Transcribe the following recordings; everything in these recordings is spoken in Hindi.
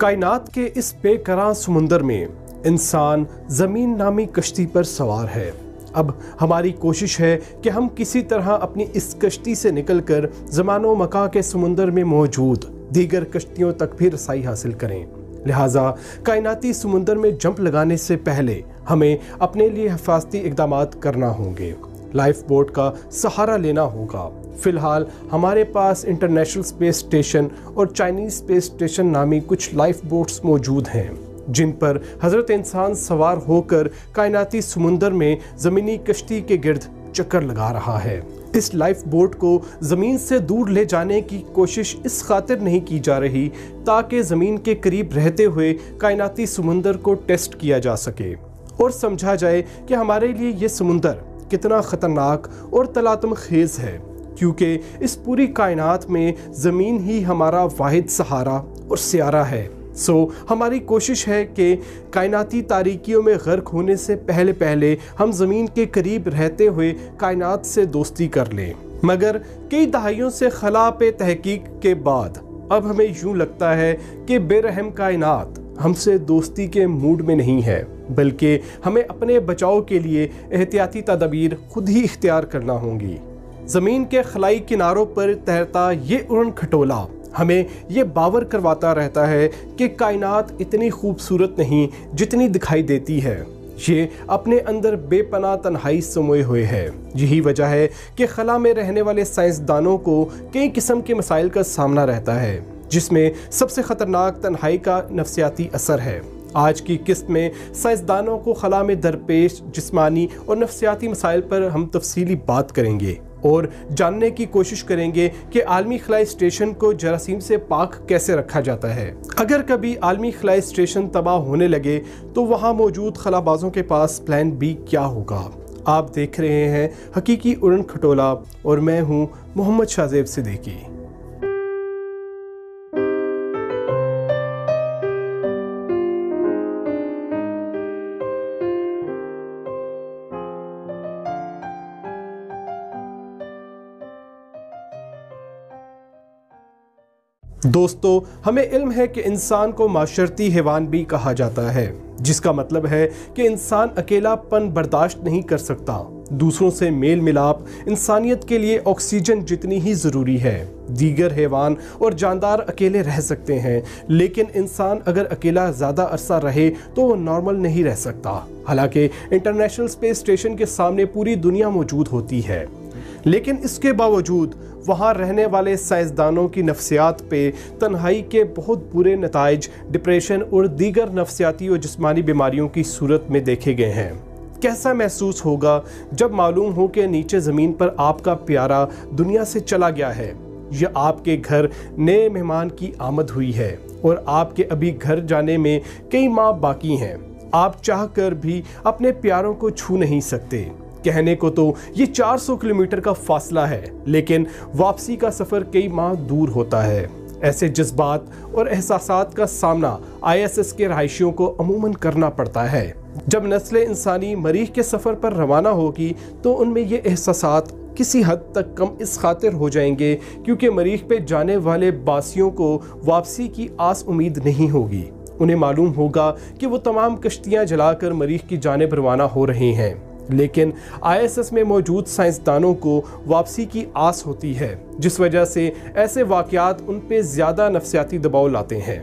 कायनात के इस बेकरार समुंदर में इंसान ज़मीन नामी कश्ती पर सवार है। अब हमारी कोशिश है कि हम किसी तरह अपनी इस कश्ती से निकलकर ज़मानो मका के समुंदर में मौजूद दीगर कश्तियों तक भी रसाई हासिल करें। लिहाजा कायनाती समुंदर में जंप लगाने से पहले हमें अपने लिए हिफाजती इक़दाम करना होंगे, लाइफ बोट का सहारा लेना होगा। फ़िलहाल हमारे पास इंटरनेशनल स्पेस स्टेशन और चाइनीज़ स्पेस स्टेशन नामी कुछ लाइफ बोट्स मौजूद हैं, जिन पर हज़रत इंसान सवार होकर कायनाती समुंदर में ज़मीनी कश्ती के गिर्द चक्कर लगा रहा है। इस लाइफ बोट को ज़मीन से दूर ले जाने की कोशिश इस खातिर नहीं की जा रही ताकि ज़मीन के करीब रहते हुए कायनाती समुंदर को टेस्ट किया जा सके और समझा जाए कि हमारे लिए ये समुंदर कितना ख़तरनाक और तलातम खेज़ है, क्योंकि इस पूरी कायनात में ज़मीन ही हमारा वाहिद सहारा और सियारा है। हमारी कोशिश है कि कायनाती तारीकियों में गर्क होने से पहले पहले हम ज़मीन के करीब रहते हुए कायनात से दोस्ती कर लें। मगर कई दहाइयों से खला पे तहकीक के बाद अब हमें यूँ लगता है कि बेरहम कायनात हमसे दोस्ती के मूड में नहीं है, बल्कि हमें अपने बचाव के लिए एहतियाती तदबीर खुद ही इख्तियार करना होंगी। ज़मीन के खलाई किनारों पर तैरता ये उड़न खटोला हमें ये बावर करवाता रहता है कि कायनात इतनी खूबसूरत नहीं जितनी दिखाई देती है। ये अपने अंदर बेपनाह तन्हाई समोए हुए है। यही वजह है कि खला में रहने वाले साइंसदानों को कई किस्म के मसाइल का सामना रहता है, जिसमें सबसे ख़तरनाक तन्हाई का नफ्सियाती असर है। आज की किस्त में साइंसदानों को खला में दरपेश जिस्मानी और नफ्सियाती मसाइल पर हम तफसीली बात करेंगे और जानने की कोशिश करेंगे कि आलमी खलाई स्टेशन को जरासीम से पाक कैसे रखा जाता है। अगर कभी आलमी खलाई स्टेशन तबाह होने लगे तो वहाँ मौजूद खलाबाजों के पास प्लान बी क्या होगा। आप देख रहे हैं हकीकी उड़न खटोला और मैं हूँ मोहम्मद शाहजेब सिद्दीकी। दोस्तों, हमें इल्म है कि इंसान को माशरती हैवान भी कहा जाता है, जिसका मतलब है कि इंसान अकेलापन बर्दाश्त नहीं कर सकता। दूसरों से मेल मिलाप इंसानियत के लिए ऑक्सीजन जितनी ही ज़रूरी है। दीगर हैवान और जानदार अकेले रह सकते हैं, लेकिन इंसान अगर अकेला ज़्यादा अरसा रहे तो वो नॉर्मल नहीं रह सकता। हालांकि इंटरनेशनल स्पेस स्टेशन के सामने पूरी दुनिया मौजूद होती है, लेकिन इसके बावजूद वहाँ रहने वाले साइंसदानों की नफ्सियात पे तन्हाई के बहुत बुरे नताइज डिप्रेशन और दीगर नफ्सियाती और जिस्मानी बीमारियों की सूरत में देखे गए हैं। कैसा महसूस होगा जब मालूम हो कि नीचे ज़मीन पर आपका प्यारा दुनिया से चला गया है, या आपके घर नए मेहमान की आमद हुई है और आपके अभी घर जाने में कई माह बाकी हैं। आप चाह कर भी अपने प्यारों को छू नहीं सकते। कहने को तो ये 400 किलोमीटर का फासला है, लेकिन वापसी का सफ़र कई माह दूर होता है। ऐसे जज्बात और एहसासात का सामना ISS के रहायशियों को अमूमन करना पड़ता है। जब नस्ल इंसानी मरीख के सफ़र पर रवाना होगी तो उनमें ये एहसासात किसी हद तक कम इस खातिर हो जाएंगे क्योंकि मरीख पे जाने वाले बासियों को वापसी की आस उम्मीद नहीं होगी। उन्हें मालूम होगा कि वो तमाम कश्तियाँ जलाकर मरीख की जानिब रवाना हो रहे हैं, लेकिन ISS में मौजूद साइंसदानों को वापसी की आस होती है, जिस वजह से ऐसे वाक़यात उन पे ज़्यादा नफ्सियाती दबाव लाते हैं।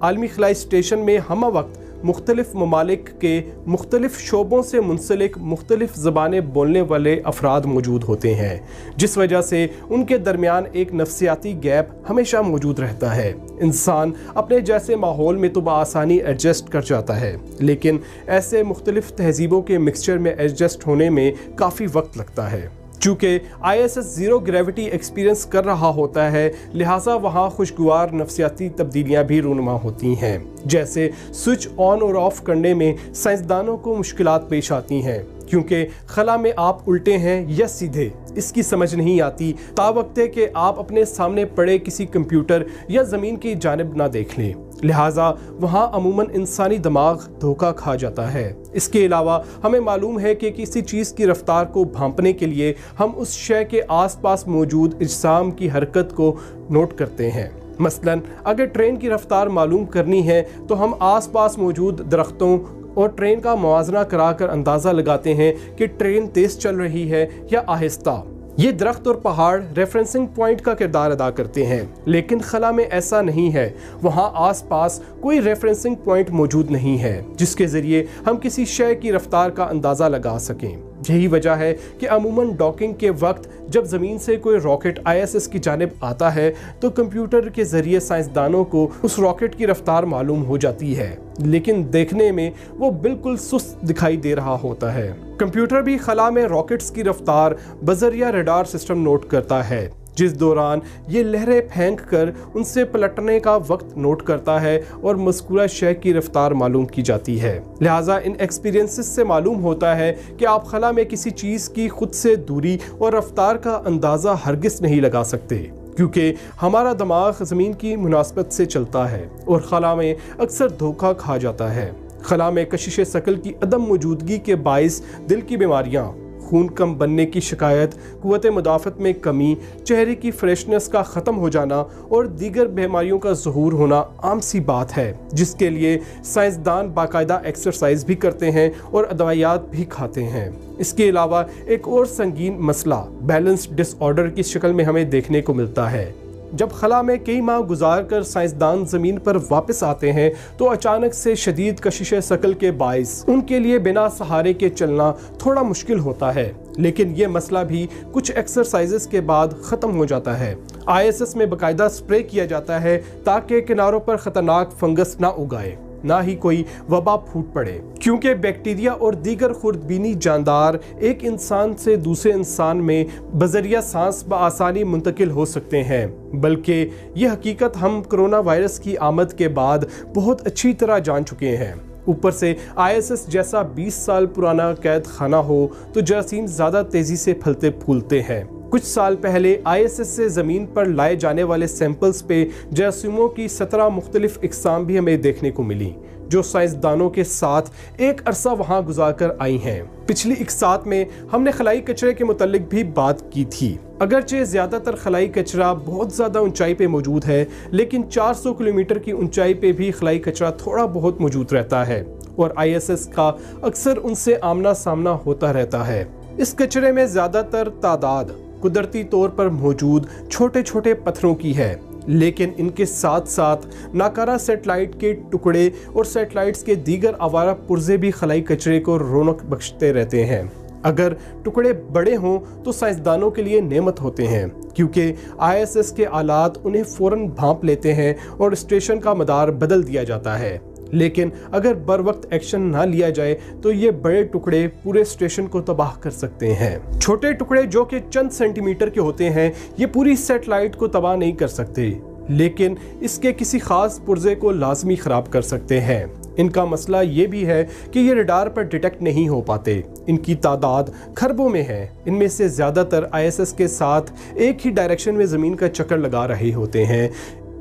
आलमी खलाई स्टेशन में हम वक्त मुख्तलिफ ममालिक के मुख्तलिफ शोबों से मुंसलिक मुख्तलिफ ज़बानें बोलने वाले अफराद मौजूद होते हैं, जिस वजह से उनके दरमियान एक नफ्सियाती गैप हमेशा मौजूद रहता है। इंसान अपने जैसे माहौल में तो बआसानी एडजस्ट कर जाता है, लेकिन ऐसे मुख्तलिफ तहजीबों के मिक्सचर में एडजस्ट होने में काफ़ी वक्त लगता है। चूँकि ISS ज़ीरो ग्रेविटी एक्सपीरियंस कर रहा होता है, लिहाजा वहाँ खुशगवार नफ्सियाती तब्दीलियाँ भी रूनुमा होती हैं। जैसे स्विच ऑन और ऑफ करने में साइंसदानों को मुश्किलात पेश आती हैं, क्योंकि खला में आप उल्टे हैं या सीधे इसकी समझ नहीं आती, तावक्ते कि आप अपने सामने पड़े किसी कंप्यूटर या ज़मीन की जानिब ना देख लें। लिहाजा वहाँ अमूमन इंसानी दिमाग धोखा खा जाता है। इसके अलावा हमें मालूम है कि किसी चीज़ की रफ्तार को भांपने के लिए हम उस शय के आसपास मौजूद इज्साम की हरकत को नोट करते हैं। मसलन अगर ट्रेन की रफ्तार मालूम करनी है तो हम आसपास मौजूद दरख्तों और ट्रेन का मुआवजा कराकर अंदाज़ा लगाते हैं कि ट्रेन तेज़ चल रही है या आहिस्ता। ये दरख्त और पहाड़ रेफरेंसिंग पॉइंट का किरदार अदा करते हैं, लेकिन खला में ऐसा नहीं है। वहाँ आसपास कोई रेफरेंसिंग पॉइंट मौजूद नहीं है जिसके ज़रिए हम किसी शय की रफ्तार का अंदाज़ा लगा सकें। यही वजह है कि अमूमन डॉकिंग के वक्त जब ज़मीन से कोई रॉकेट ISS की जानिब आता है तो कंप्यूटर के ज़रिए साइंसदानों को उस रॉकेट की रफ्तार मालूम हो जाती है, लेकिन देखने में वो बिल्कुल सुस्त दिखाई दे रहा होता है। कंप्यूटर भी खला में रॉकेट्स की रफ्तार बज़रिया रडार सिस्टम नोट करता है, जिस दौरान ये लहरें फेंक कर उनसे पलटने का वक्त नोट करता है और मज़कूरा शय की रफ्तार मालूम की जाती है। लिहाजा इन एक्सपीरियंसेस से मालूम होता है कि आप खला में किसी चीज़ की खुद से दूरी और रफ्तार का अंदाज़ा हरगिज़ नहीं लगा सकते, क्योंकि हमारा दिमाग ज़मीन की मुनासबत से चलता है और खला में अक्सर धोखा खा जाता है। खला में कशिश शकल की अदम मौजूदगी के बाइस दिल की बीमारियाँ, खून कम बनने की शिकायत, कुव्वत मुदाफ़त में कमी, चेहरे की फ्रेशनेस का ख़त्म हो जाना और दीगर बीमारियों का ज़हूर होना आम सी बात है, जिसके लिए साइंसदान बाकायदा एक्सरसाइज भी करते हैं और अदवायात भी खाते हैं। इसके अलावा एक और संगीन मसला बैलेंस डिसऑर्डर की शक्ल में हमें देखने को मिलता है। जब खला में कई माह गुजार कर साइंसदान ज़मीन पर वापस आते हैं तो अचानक से शदीद कशिश शकल के बाइस उनके लिए बिना सहारे के चलना थोड़ा मुश्किल होता है, लेकिन ये मसला भी कुछ एक्सरसाइजेस के बाद ख़त्म हो जाता है। ISS में बाकायदा स्प्रे किया जाता है ताकि किनारों पर ख़तरनाक फंगस ना उगाए, ना ही कोई वबा फूट पड़े, क्योंकि बैक्टीरिया और दीगर खुर्दबीनी जानदार एक इंसान से दूसरे इंसान में बजरिया सांस बआसानी मुंतकिल हो सकते हैं। बल्कि यह हकीकत हम कोरोना वायरस की आमद के बाद बहुत अच्छी तरह जान चुके हैं। ऊपर से ISS जैसा 20 साल पुराना कैद खाना हो तो जरासीम ज़्यादा तेज़ी से फलते फूलते हैं। कुछ साल पहले ISS से ज़मीन पर लाए जाने वाले सैंपल्स पे जरासीमों की 17 मुख्तलिफ इकसाम भी हमें देखने को मिली, जो साइंसदानों के साथ एक अरसा वहाँ गुजार कर आई हैं। पिछली इकसात में हमने खलाई कचरे के मुतल्लिक भी बात की थी। अगरचे ज़्यादातर खलाई कचरा बहुत ज़्यादा ऊंचाई पे मौजूद है, लेकिन 400 किलोमीटर की ऊंचाई पे भी खलाई कचरा थोड़ा बहुत मौजूद रहता है और ISS का अक्सर उनसे आमना सामना होता रहता है। इस कचरे में ज़्यादातर तादाद कुदरती तौर पर मौजूद छोटे छोटे पत्थरों की है, लेकिन इनके साथ साथ नाकारा सेटेलाइट के टुकड़े और सेटेलाइट्स के दीगर आवारा पुर्जे भी खलाई कचरे को रौनक बख्शते रहते हैं। अगर टुकड़े बड़े हों तो साइंसदानों के लिए नेमत होते हैं, क्योंकि ISS के आलात उन्हें फ़ौरन भांप लेते हैं और स्टेशन का मदार बदल दिया जाता है। लेकिन अगर बर वक्त एक्शन ना लिया जाए तो ये बड़े टुकड़े पूरे स्टेशन को तबाह कर सकते हैं। छोटे टुकड़े जो कि चंद सेंटीमीटर के होते हैं ये पूरी सेटेलाइट को तबाह नहीं कर सकते, लेकिन इसके किसी खास पुर्जे को लाजमी ख़राब कर सकते हैं। इनका मसला ये भी है कि ये रडार पर डिटेक्ट नहीं हो पाते। इनकी तादाद खरबों में है। इनमें से ज़्यादातर ISS के साथ एक ही डायरेक्शन में ज़मीन का चक्कर लगा रहे होते हैं।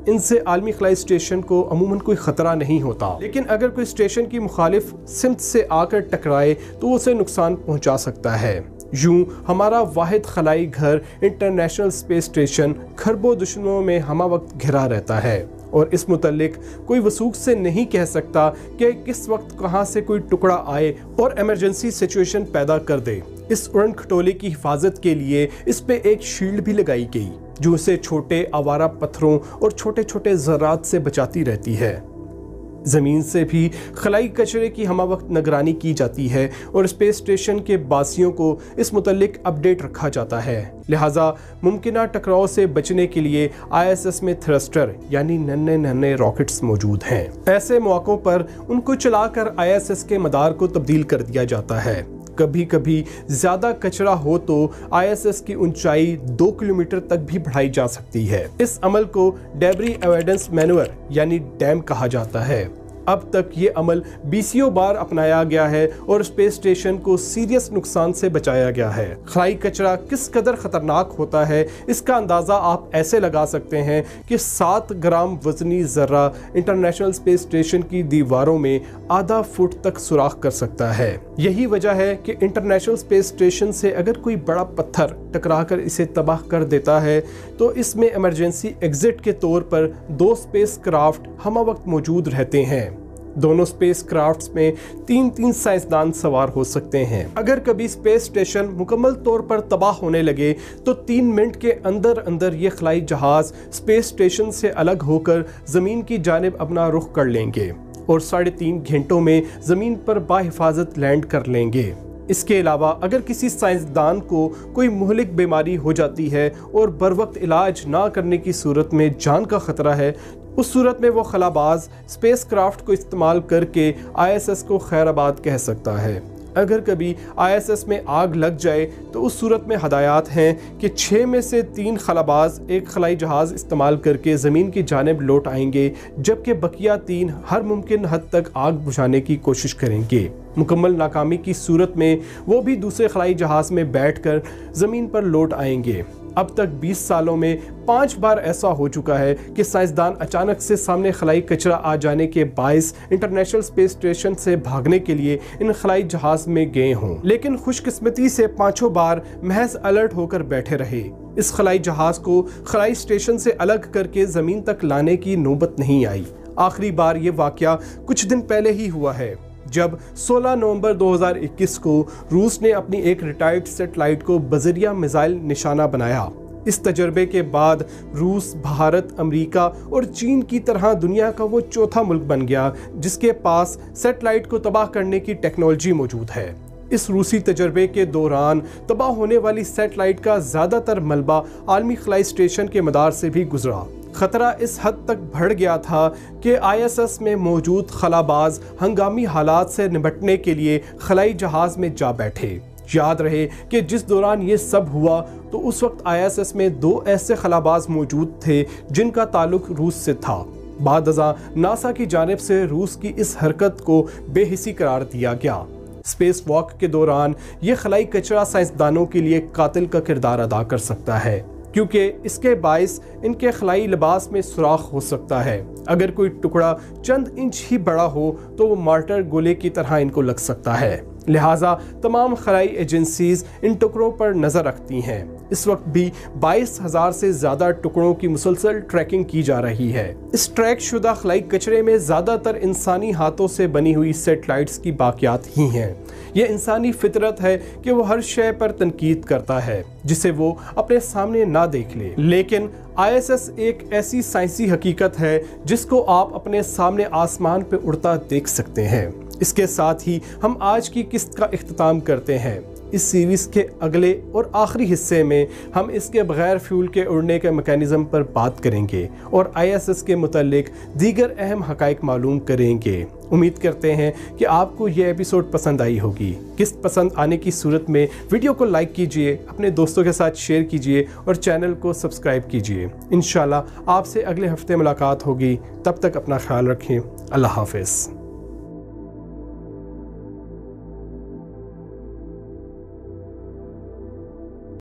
इनसे आलमी खलाई स्टेशन को अमूमन कोई ख़तरा नहीं होता, लेकिन अगर कोई स्टेशन की मुखालिफ सिमत से आकर टकराए तो उसे नुकसान पहुंचा सकता है। यूं हमारा वाहिद खलाई घर इंटरनेशनल स्पेस स्टेशन खरबों दुश्मनों में हमा वक्त घिरा रहता है और इस मुतल्लिक कोई वसूख से नहीं कह सकता कि किस वक्त कहां से कोई टुकड़ा आए और इमरजेंसी सिचुएशन पैदा कर दे। इस उड़न खटोले की हिफाजत के लिए इस पे एक शील्ड भी लगाई गई जो उसे छोटे आवारा पत्थरों और छोटे छोटे ज़रात से बचाती रहती है। ज़मीन से भी खलाई कचरे की हमा वक्त निगरानी की जाती है और स्पेस स्टेशन के बासियों को इस मुतल्लिक अपडेट रखा जाता है। लिहाजा मुमकिना टकराव से बचने के लिए ISS में थ्रस्टर यानी नन्हे नन्हे रॉकेट्स मौजूद हैं। ऐसे मौक़ों पर उनको चलाकर ISS के मदार को तब्दील कर दिया जाता है। कभी कभी ज़्यादा कचरा हो तो ISS की ऊंचाई 2 किलोमीटर तक भी बढ़ाई जा सकती है। इस अमल को डेब्री एवोइडेंस मैनूवर यानी डैम कहा जाता है। अब तक ये अमल बीसियों बार अपनाया गया है और स्पेस स्टेशन को सीरियस नुकसान से बचाया गया है। खलाई कचरा किस कदर खतरनाक होता है इसका अंदाज़ा आप ऐसे लगा सकते हैं कि 7 ग्राम वजनी जर्रा इंटरनेशनल स्पेस स्टेशन की दीवारों में आधा फुट तक सुराख कर सकता है। यही वजह है कि इंटरनेशनल स्पेस स्टेशन से अगर कोई बड़ा पत्थर टकराकर इसे तबाह कर देता है तो इसमें इमरजेंसी एग्जिट के तौर पर 2 स्पेस क्राफ्ट हमा वक्त मौजूद रहते हैं। दोनों स्पेस क्राफ्ट्स में 3-3 साइंसदान सवार हो सकते हैं। अगर कभी स्पेस स्टेशन मुकम्मल तौर पर तबाह होने लगे तो 3 मिनट के अंदर अंदर ये खलाई जहाज स्पेस स्टेशन से अलग होकर ज़मीन की जानिब अपना रुख कर लेंगे और 3.5 घंटों में ज़मीन पर बाहिफाजत लैंड कर लेंगे। इसके अलावा अगर किसी साइंसदान को कोई मुहलिक बीमारी हो जाती है और बर वक्त इलाज ना करने की सूरत में जान का ख़तरा है, उस सूरत में वो खलाबाज स्पेस क्राफ्ट को इस्तेमाल करके ISS को खैराबाद कह सकता है। अगर कभी ISS में आग लग जाए तो उस सूरत में हदायत हैं कि 6 में से 3 खलाबाज एक खलाई जहाज़ इस्तेमाल करके ज़मीन की जानिब लौट आएंगे, जबकि बकिया 3 हर मुमकिन हद तक आग बुझाने की कोशिश करेंगे। मुकम्मल नाकामी की सूरत में वो भी दूसरे खलाई जहाज़ में बैठकर ज़मीन पर लौट आएंगे। अब तक 20 सालों में 5 बार ऐसा हो चुका है कि साइंसदान अचानक से सामने खलाई कचरा आ जाने के बायस इंटरनेशनल स्पेस स्टेशन से भागने के लिए इन खलाई जहाज में गए हों, लेकिन खुशकिस्मती से 5 बार महज अलर्ट होकर बैठे रहे। इस खलाई जहाज को खलाई स्टेशन से अलग करके ज़मीन तक लाने की नौबत नहीं आई। आखिरी बार ये वाक़या कुछ दिन पहले ही हुआ है, जब 16 नवंबर 2021 को रूस ने अपनी एक रिटायर्ड सैटेलाइट को बजरिया मिसाइल निशाना बनाया। इस तजर्बे के बाद रूस, भारत, अमेरिका और चीन की तरह दुनिया का वो चौथा मुल्क बन गया जिसके पास सैटेलाइट को तबाह करने की टेक्नोलॉजी मौजूद है। इस रूसी तजर्बे के दौरान तबाह होने वाली सैटेलाइट का ज़्यादातर मलबा आलमी खलाई स्टेशन के मदार से भी गुजरा। खतरा इस हद तक बढ़ गया था कि ISS में मौजूद खलाबाज हंगामी हालात से निपटने के लिए खलाई जहाज में जा बैठे। याद रहे कि जिस दौरान ये सब हुआ तो उस वक्त ISS में 2 ऐसे खलाबाज मौजूद थे जिनका ताल्लुक रूस से था। बादअज़ां नासा की जानिब से रूस की इस हरकत को बेहिसी करार दिया गया। स्पेस वॉक के दौरान ये खलाई कचरा साइंसदानों के लिए कातिल का किरदार अदा कर सकता है, क्योंकि इसके बायस इनके खलाई लिबास में सुराख हो सकता है। अगर कोई टुकड़ा चंद इंच ही बड़ा हो तो वो मार्टर गोले की तरह इनको लग सकता है। लिहाजा तमाम खलाई एजेंसीज इन टुकड़ों पर नज़र रखती हैं। इस वक्त भी 22,000 से ज़्यादा टुकड़ों की मुसलसल ट्रैकिंग की जा रही है। इस ट्रैक शुदा खलाई कचरे में ज़्यादातर इंसानी हाथों से बनी हुई सैटेलाइट्स की बाकियात ही हैं। यह इंसानी फितरत है कि वो हर शय पर तनकीद करता है जिसे वो अपने सामने ना देख ले, लेकिन ISS एक ऐसी साइंसी हकीकत है जिसको आप अपने सामने आसमान पे उड़ता देख सकते हैं। इसके साथ ही हम आज की किस्त का इख्तिताम करते हैं। इस सीरीज़ के अगले और आखिरी हिस्से में हम इसके बगैर फ्यूल के उड़ने के मैकेनिज़्म पर बात करेंगे और ISS के मुतालिक दीगर अहम हक़ाइक़ मालूम करेंगे। उम्मीद करते हैं कि आपको ये एपिसोड पसंद आई होगी। किस्त पसंद आने की सूरत में वीडियो को लाइक कीजिए, अपने दोस्तों के साथ शेयर कीजिए और चैनल को सब्सक्राइब कीजिए। इंशाल्लाह आपसे अगले हफ्ते मुलाकात होगी। तब तक अपना ख्याल रखें। अल्लाह हाफ़िज़।